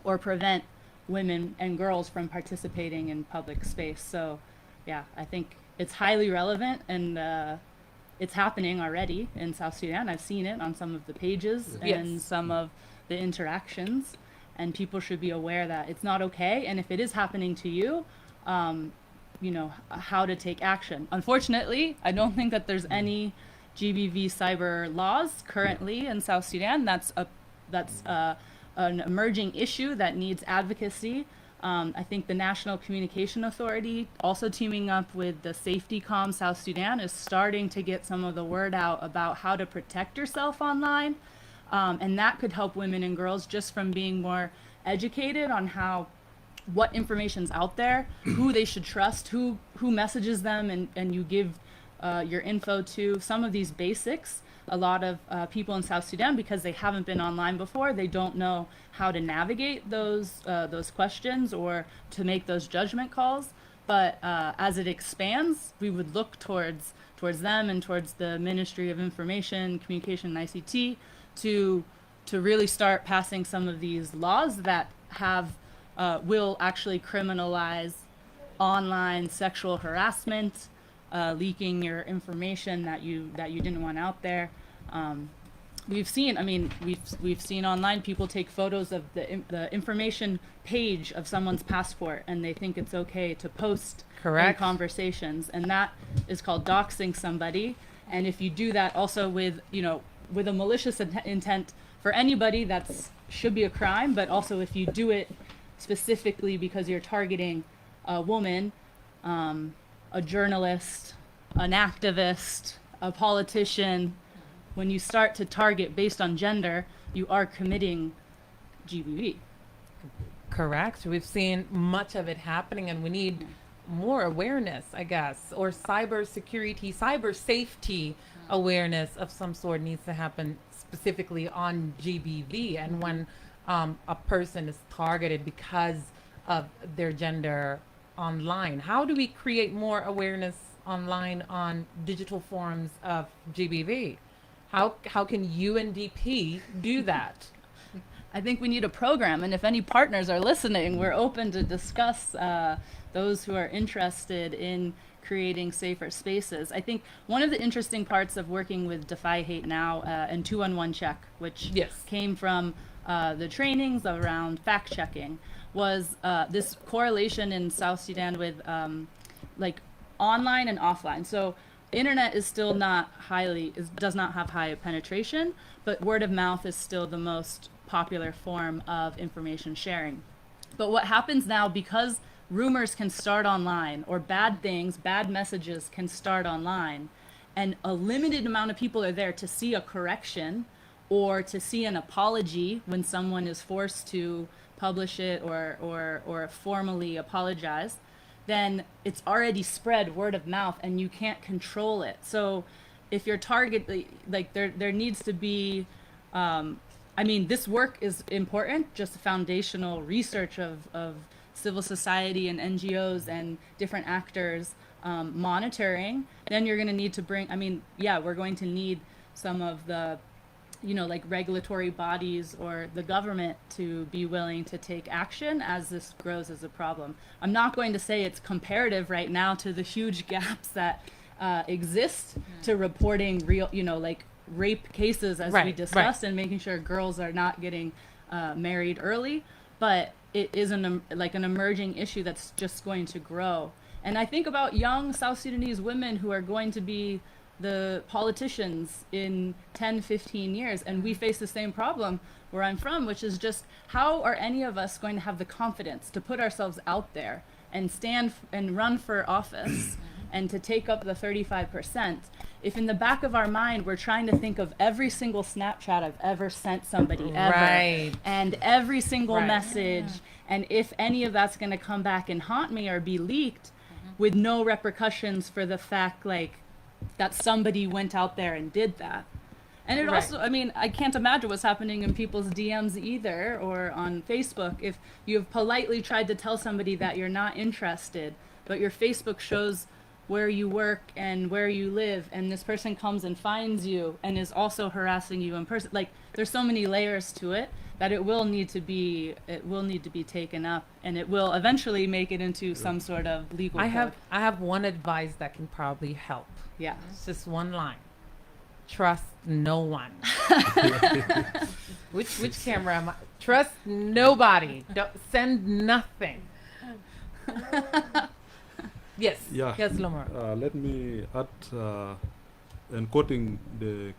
C: or prevent women and girls from participating in public space. So yeah, I think it's highly relevant, and it's happening already in South Sudan. I've seen it on some of the pages and
A: Yes.
C: some of the interactions, and people should be aware that it's not okay. And if it is happening to you, you know, how to take action. Unfortunately, I don't think that there's any GBV cyber laws currently in South Sudan. That's an emerging issue that needs advocacy. I think the National Communication Authority, also teaming up with the Safety-Com South Sudan, is starting to get some of the word out about how to protect yourself online. And that could help women and girls just from being more educated on what information's out there, who they should trust, who messages them, and you give your info to. Some of these basics, a lot of people in South Sudan, because they haven't been online before, they don't know how to navigate those questions or to make those judgment calls. But as it expands, we would look towards them and towards the Ministry of Information, Communication, and ICT to really start passing some of these laws that will actually criminalize online sexual harassment, leaking your information that you didn't want out there. We've seen online people take photos of the information page of someone's passport, and they think it's okay to post in conversations, and that is called doxing somebody. And if you do that also with a malicious intent for anybody, that's should be a crime. But also if you do it specifically because you're targeting a woman, a journalist, an activist, a politician, when you start to target based on gender, you are committing GBV.
A: Correct. We've seen much of it happening, and we need more awareness, I guess, or cyber security, cyber safety awareness of some sort needs to happen specifically on GBV. And when a person is targeted because of their gender online, how do we create more awareness online on digital forms of GBV? How can UNDP do that?
C: I think we need a program, and if any partners are listening, we're open to discuss those who are interested in creating safer spaces. I think one of the interesting parts of working with Defy Hate Now and 211 Check, which came from the trainings around fact checking, was this correlation in South Sudan with like online and offline. So internet is still not does not have high penetration, but word of mouth is still the most popular form of information sharing. But what happens now, because rumors can start online, or bad messages can start online, and a limited amount of people are there to see a correction or to see an apology when someone is forced to publish it or formally apologize, then it's already spread word of mouth and you can't control it. So if your target, like there needs to be, this work is important, just foundational research of civil society and NGOs and different actors monitoring. Then you're going to need to bring, we're going to need some of the, like regulatory bodies or the government to be willing to take action as this grows as a problem. I'm not going to say it's comparative right now to the huge gaps that exist to reporting real, like rape cases as we discussed, and making sure girls are not getting married early. But it is an emerging issue that's just going to grow. And I think about young South Sudanese women who are going to be the politicians in 10, 15 years. And we face the same problem where I'm from, which is just how are any of us going to have the confidence to put ourselves out there and stand and run for office and to take up the 35%, if in the back of our mind we're trying to think of every single Snapchat I've ever sent somebody ever, and every single message, and if any of that's going to come back and haunt me or be leaked, with no repercussions for the fact like that somebody went out there and did that. And it
A: Right.
C: also, I mean, I can't imagine what's happening in people's DMs either, or on Facebook. If you have politely tried to tell somebody that you're not interested, but your Facebook shows where you work and where you live, and this person comes and finds you and is also harassing you in person, like there's so many layers to it that it will need to be taken up, and it will eventually make it into some sort of legal
A: I
C: code.
A: have one advice that can probably help.
C: Yeah.
A: It's just one line. Trust no one. Which camera am I? Trust nobody. Don't send nothing. Yes.
D: Yeah.
A: Yes, Lomar.
D: Let me add, and quoting the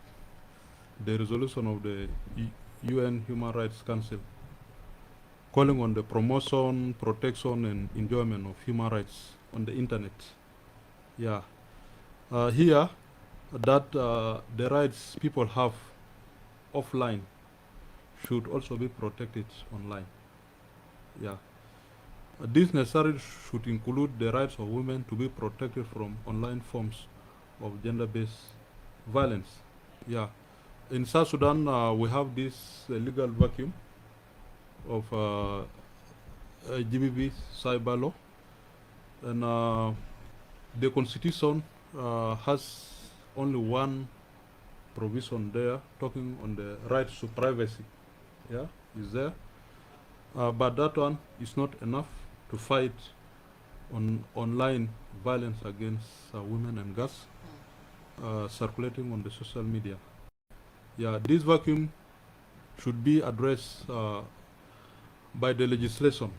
D: resolution of the UN Human Rights Council, calling on the promotion, protection, and enjoyment of human rights on the internet. Yeah. Here, that the rights people have offline should also be protected online. Yeah. This necessarily should include the rights of women to be protected from online forms of gender-based violence. Yeah. In South Sudan, we have this legal vacuum of GBV cyber law, and the constitution has only one provision there talking on the rights to privacy. Yeah, is there, but that one is not enough to fight on online violence against women and girls circulating on the social media. Yeah, this vacuum should be addressed by the legislation,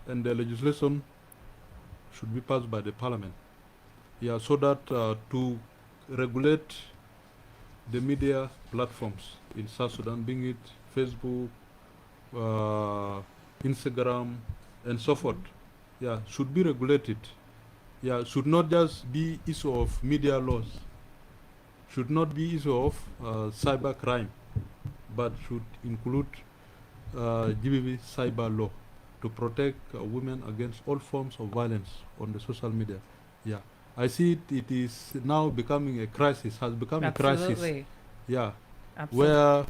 D: and the legislation should be passed by the parliament. Yeah, so that to regulate the media platforms in South Sudan, being it Facebook, Instagram, and so forth, yeah, should be regulated. Yeah, should not just be issue of media laws, should not be issue of cyber crime, but should include GBV cyber law to protect women against all forms of violence on the social media. Yeah, I see it is now becoming a crisis, has become a crisis.
A: Absolutely.
D: Yeah,
A: Absolutely.
D: where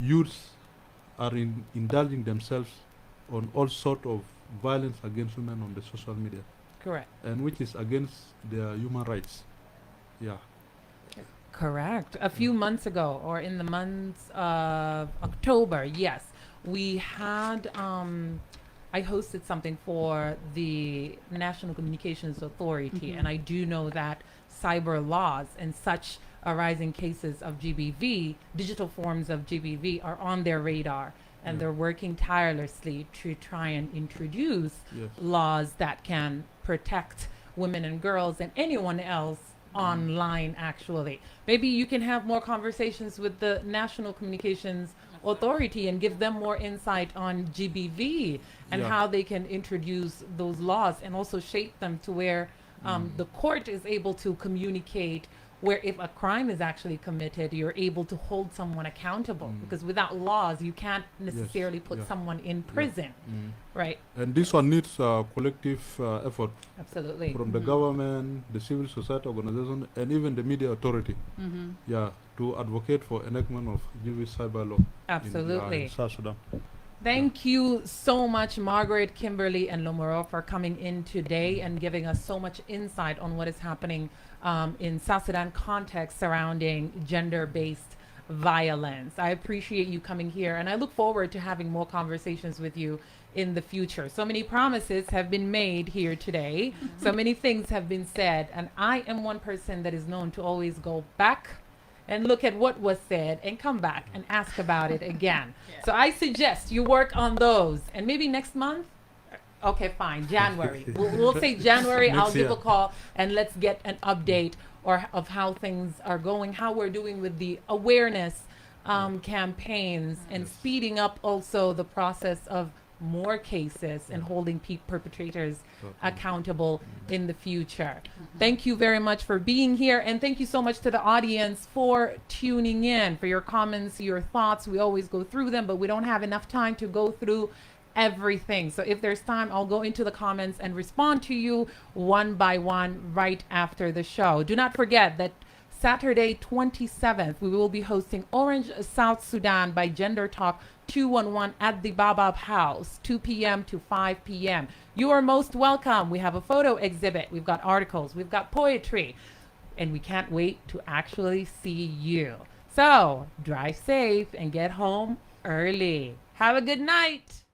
D: youths are indulging themselves on all sort of violence against women on the social media,
A: Correct.
D: and which is against their human rights. Yeah.
A: Correct. A few months ago, or in the months of October, yes, we had, I hosted something for the National Communications Authority, and I do know that cyber laws and such arising cases of GBV, digital forms of GBV, are on their radar, and they're working tirelessly to try and introduce
D: Yes.
A: laws that can protect women and girls and anyone else online, actually. Maybe you can have more conversations with the National Communications Authority and give them more insight on GBV and
D: Yeah.
A: how they can introduce those laws and also shape them to where the court is able to communicate where if a crime is actually committed, you're able to hold someone accountable, because without laws, you can't necessarily put
D: Yeah.
A: someone in prison, right?
D: And this one needs collective effort
A: Absolutely.
D: from the government, the civil society organization, and even the media authority. Yeah, to advocate for enactment of GBV cyber law.
A: Absolutely.
D: In South Sudan.
A: Thank you so much, Margaret, Kimberly, and Lomoro, for coming in today and giving us so much insight on what is happening in South Sudan context surrounding gender-based violence. I appreciate you coming here, and I look forward to having more conversations with you in the future. So many promises have been made here today. So many things have been said, and I am one person that is known to always go back and look at what was said and come back and ask about it again. So I suggest you work on those, and maybe next month. Okay, fine, January. We'll say January. I'll
D: Next
A: give a
D: year.
A: call and let's get an update of how things are going, how we're doing with the awareness campaigns, and speeding up also the process of more cases and holding perpetrators accountable in the future. Thank you very much for being here, and thank you so much to the audience for tuning in, for your comments, your thoughts. We always go through them, but we don't have enough time to go through everything. So if there's time, I'll go into the comments and respond to you one by one right after the show. Do not forget that Saturday 27th, we will be hosting Orange, South Sudan by Gender Talk 211 at the Babab House, 2 p.m. to 5 p.m. You are most welcome. We have a photo exhibit. We've got articles. We've got poetry. And we can't wait to actually see you. So drive safe and get home early. Have a good night.